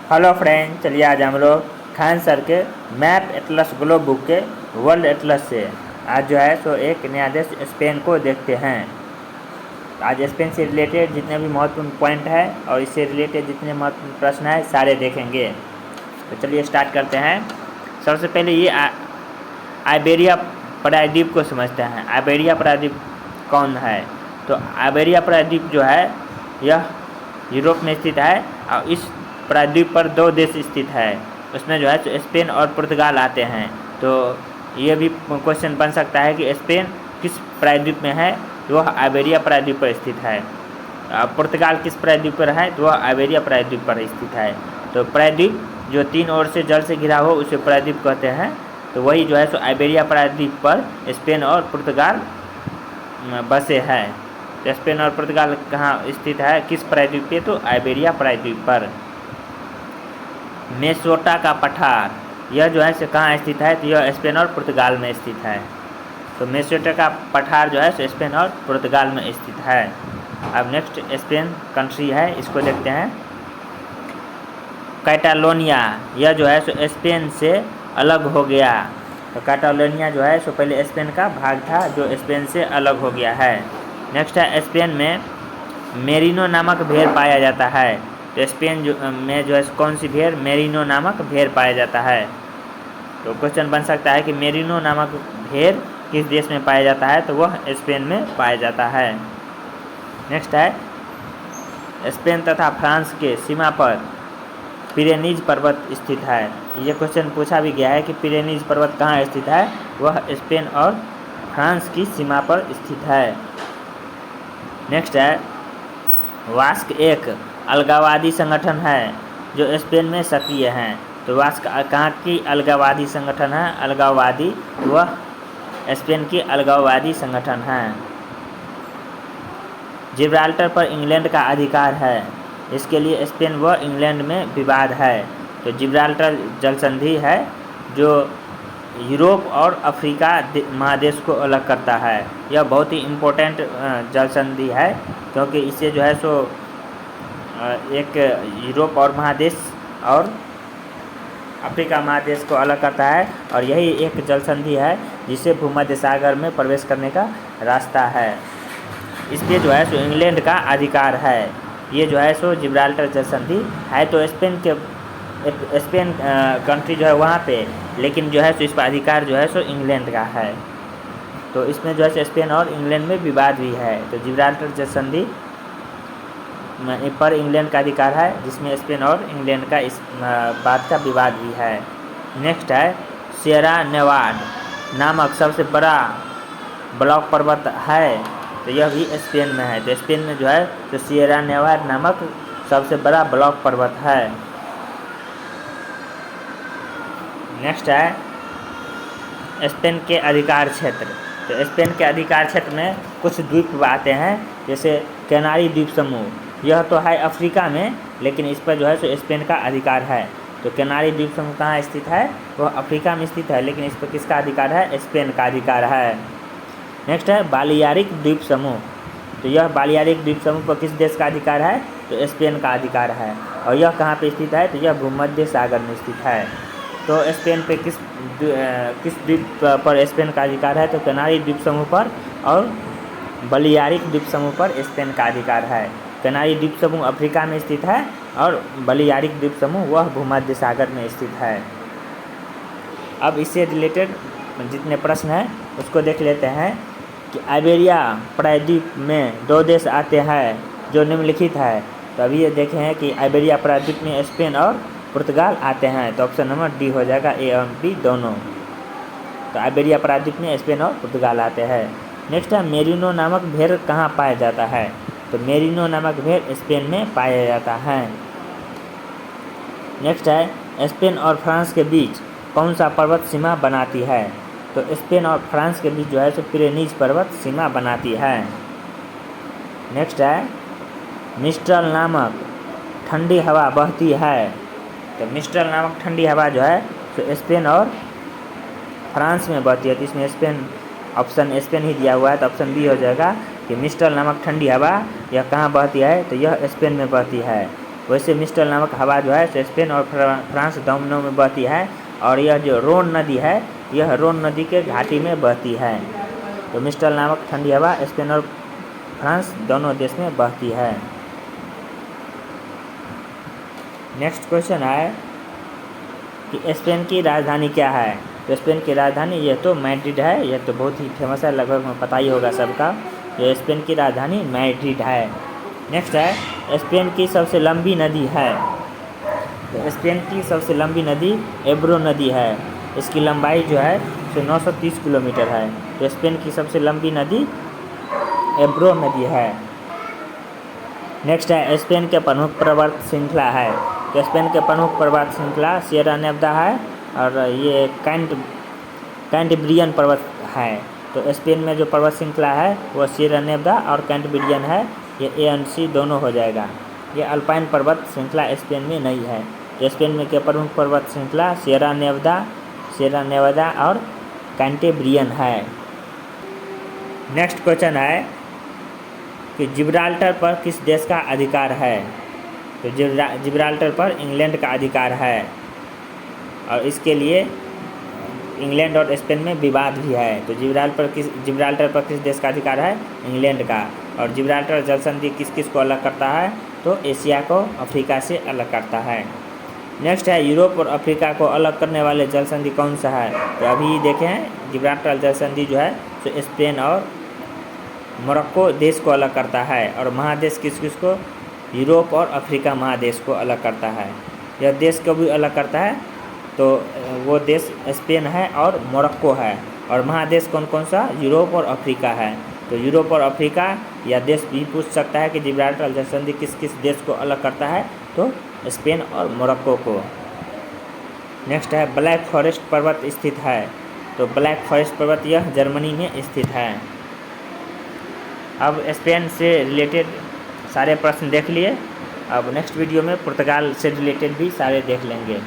Hello friend, चलिए आज हम लोग खान सर के मैप एटलस ग्लोब बुक के वर्ल्ड एटलस से आज जो है सो एक नया देश स्पेन को देखते हैं। आज स्पेन से रिलेटेड जितने भी महत्वपूर्ण पॉइंट है और इससे रिलेटेड जितने महत्वपूर्ण प्रश्न है सारे देखेंगे। तो चलिए स्टार्ट करते हैं। सबसे पहले ये आइबेरिया प्रायद्वीप को समझते हैं। आइबेरिया प्रायद्वीप कौन है? तो आइबेरिया प्रायद्वीप जो है यह यूरोप में स्थित है और इस प्रायद्वीप पर दो देश स्थित है। उसमें जो है तो स्पेन और पुर्तगाल आते हैं। तो ये भी क्वेश्चन बन सकता है कि स्पेन किस प्रायद्वीप में है, तो वह आइबेरिया प्रायद्वीप पर स्थित है। पुर्तगाल किस प्रायद्वीप पर है, तो वह आइबेरिया प्रायद्वीप पर स्थित है। तो प्रायद्वीप जो तीन ओर से जल से घिरा हो उसे प्रायद्वीप कहते हैं। तो वही जो है सो आइबेरिया प्रायद्वीप पर स्पेन और पुर्तगाल बसे हैं। तो स्पेन और पुर्तगाल कहाँ स्थित है, किस प्रायद्वीप पे? तो आइबेरिया प्रायद्वीप पर। मेसोटा का पठार यह जो है सो कहाँ स्थित है, तो यह स्पेन और पुर्तगाल में स्थित है। तो मेसोटा का पठार जो है सो स्पेन और पुर्तगाल में स्थित है। अब नेक्स्ट स्पेन कंट्री है, इसको देखते हैं। कैटालोनिया यह जो है सो स्पेन से अलग हो गया। तो कैटालोनिया जो है सो पहले स्पेन का भाग था जो स्पेन से अलग हो गया है। नेक्स्ट है स्पेन में मेरिनो नामक भेड़ पाया जाता है। तो स्पेन में जो है कौन सी भेड़? मेरिनो नामक भेड़ पाया जाता है। तो क्वेश्चन बन सकता है कि मेरिनो नामक भेड़ किस देश में पाया जाता है, तो वह स्पेन में पाया जाता है। नेक्स्ट है स्पेन तथा फ्रांस के सीमा पर पिरेनीज पर्वत स्थित है। ये क्वेश्चन पूछा भी गया है कि पिरेनीज पर्वत कहाँ स्थित है, वह स्पेन और फ्रांस की सीमा पर स्थित है। नेक्स्ट है वास्क एक अलगाववादी संगठन है जो स्पेन में सक्रिय हैं। तो वास्क कहाँ की अलगाववादी संगठन है? अलगाववादी, वह स्पेन की अलगाववादी संगठन है। जिब्राल्टर पर इंग्लैंड का अधिकार है, इसके लिए स्पेन व इंग्लैंड में विवाद है। तो जिब्राल्टर जल संधि है जो यूरोप और अफ्रीका महादेश को अलग करता है। यह बहुत ही इम्पोर्टेंट जल संधि है क्योंकि इससे जो है सो एक यूरोप और महादेश और अफ्रीका महादेश को अलग करता है और यही एक जल संधि है जिसे भूमध्य सागर में प्रवेश करने का रास्ता है। इस पर जो है सो इंग्लैंड का अधिकार है। ये जो है सो जिब्राल्टर जल संधि है। तो स्पेन कंट्री जो है वहाँ पे, लेकिन जो है सो इस पर अधिकार जो है सो इंग्लैंड का है। तो इसमें जो है सो स्पेन और इंग्लैंड में विवाद भी है। तो जिब्राल्टर जल संधि पर इंग्लैंड का अधिकार है जिसमें स्पेन और इंग्लैंड का इस बात का विवाद भी है। नेक्स्ट है सियरा नेवाडा नामक सबसे बड़ा ब्लॉक पर्वत है। तो यह भी स्पेन में है। तो स्पेन में जो है तो सियरा नेवाडा नामक सबसे बड़ा ब्लॉक पर्वत है। नेक्स्ट है स्पेन के अधिकार क्षेत्र। तो स्पेन के अधिकार क्षेत्र में कुछ द्वीप आते हैं, जैसे कैनारी द्वीप समूह। यह तो है अफ्रीका में, लेकिन इस पर जो है सो स्पेन का अधिकार है। तो कैनारी द्वीप समूह कहाँ स्थित है? वह अफ्रीका में स्थित है, लेकिन इस पर किसका अधिकार है? स्पेन का अधिकार है। नेक्स्ट है बालियारिक द्वीप समूह। तो यह बालियारिक द्वीप समूह पर किस देश का अधिकार है? तो स्पेन का अधिकार है। और यह कहाँ पे स्थित है? तो यह भूमध्य सागर में स्थित है। तो स्पेन पे किस द्वीप पर स्पेन का अधिकार है? तो कैनारी द्वीप समूह पर और बालियारिक द्वीप समूह पर स्पेन का अधिकार है। कैनारी द्वीप समूह अफ्रीका में स्थित है और बालियारिक द्वीप समूह वह भूमध्य सागर में स्थित है। अब इससे रिलेटेड जितने प्रश्न हैं उसको देख लेते हैं कि आइबेरिया प्रायद्वीप में दो देश आते हैं जो निम्नलिखित है। तो अभी ये देखे हैं कि आइबेरिया प्रायद्वीप में स्पेन और पुर्तगाल आते हैं। तो ऑप्शन नंबर डी हो जाएगा, ए और बी दोनों। तो आइबेरिया प्रायद्वीप में स्पेन और पुर्तगाल आते हैं। नेक्स्ट है मेरिनो नामक भेड़ कहाँ पाया जाता है? तो मेरिनो नामक भेड़ स्पेन में पाया जाता है। नेक्स्ट है स्पेन और फ्रांस के बीच कौन सा पर्वत सीमा बनाती है? तो स्पेन और फ्रांस के बीच जो है सो पिरेनीज पर्वत सीमा बनाती है। नेक्स्ट है मिस्ट्रल नामक ठंडी हवा बहती है। तो मिस्ट्रल नामक ठंडी हवा जो है तो स्पेन और फ्रांस में बहती है। तो इसमें स्पेन ऑप्शन स्पेन ही दिया हुआ है, तो ऑप्शन बी हो जाएगा कि मिस्ट्रल नामक ठंडी हवा यह कहाँ बहती है? तो यह स्पेन में बहती है। वैसे मिस्टल नामक हवा जो है स्पेन और फ्रांस दोनों में बहती है, और यह जो रोन नदी है यह रोन नदी के घाटी में बहती है। तो मिस्टल नामक ठंडी हवा स्पेन और फ्रांस दोनों देश में बहती है। नेक्स्ट क्वेश्चन है कि स्पेन की राजधानी क्या है। तो स्पेन की राजधानी यह तो मैड्रिड है, यह तो बहुत ही फेमस है, लगभग पता ही होगा सबका। ये स्पेन की राजधानी मैड्रिड है। नेक्स्ट है स्पेन की सबसे लंबी नदी है। तो स्पेन की सबसे लंबी नदी एब्रो नदी है। इसकी लंबाई जो है 930 किलोमीटर है। तो स्पेन की सबसे लंबी नदी एब्रो नदी है। नेक्स्ट है स्पेन के प्रमुख पर्वत श्रृंखला है। तो स्पेन के प्रमुख पर्वत श्रृंखला सियरा नेवादा है, और ये कैंटेब्रियन पर्वत है। तो स्पेन में जो पर्वत श्रृंखला है वो सियरा नेवादा और कैंटेब्रियन है, ये ए एंड सी दोनों हो जाएगा। ये अल्पाइन पर्वत श्रृंखला स्पेन में नहीं है। तो स्पेन में के प्रमुख पर्वत श्रृंखला सियरा नेवादा और कैंटेब्रियन है। नेक्स्ट क्वेश्चन है कि जिब्राल्टर पर किस देश का अधिकार है। तो जिब्राल्टर पर इंग्लैंड का अधिकार है, और इसके लिए इंग्लैंड और स्पेन में विवाद भी है। तो जिब्राल्टर पर किस देश का अधिकार है, इंग्लैंड का। और जिब्राल्टर जल संधि किस किस को अलग करता है, तो एशिया को अफ्रीका से अलग करता है। नेक्स्ट है यूरोप और अफ्रीका को अलग करने वाले जल संधि कौन सा है। तो अभी देखें जिब्राल्टर जल संधि जो है तो स्पेन और मोरक्को देश को अलग करता है, और महादेश किस किस को, यूरोप और अफ्रीका महादेश को अलग करता है। यह देश को भी अलग करता है, तो वो देश स्पेन है और मोरक्को है। और महादेश कौन कौन सा, यूरोप और अफ्रीका है। तो यूरोप और अफ्रीका या देश भी पूछ सकता है कि जिब्राल्टर जल संधि किस किस देश को अलग करता है, तो स्पेन और मोरक्को को। नेक्स्ट है ब्लैक फॉरेस्ट पर्वत स्थित है। तो ब्लैक फॉरेस्ट पर्वत यह जर्मनी में स्थित है। अब स्पेन से रिलेटेड सारे प्रश्न देख लिए। अब नेक्स्ट वीडियो में पुर्तगाल से रिलेटेड भी सारे देख लेंगे।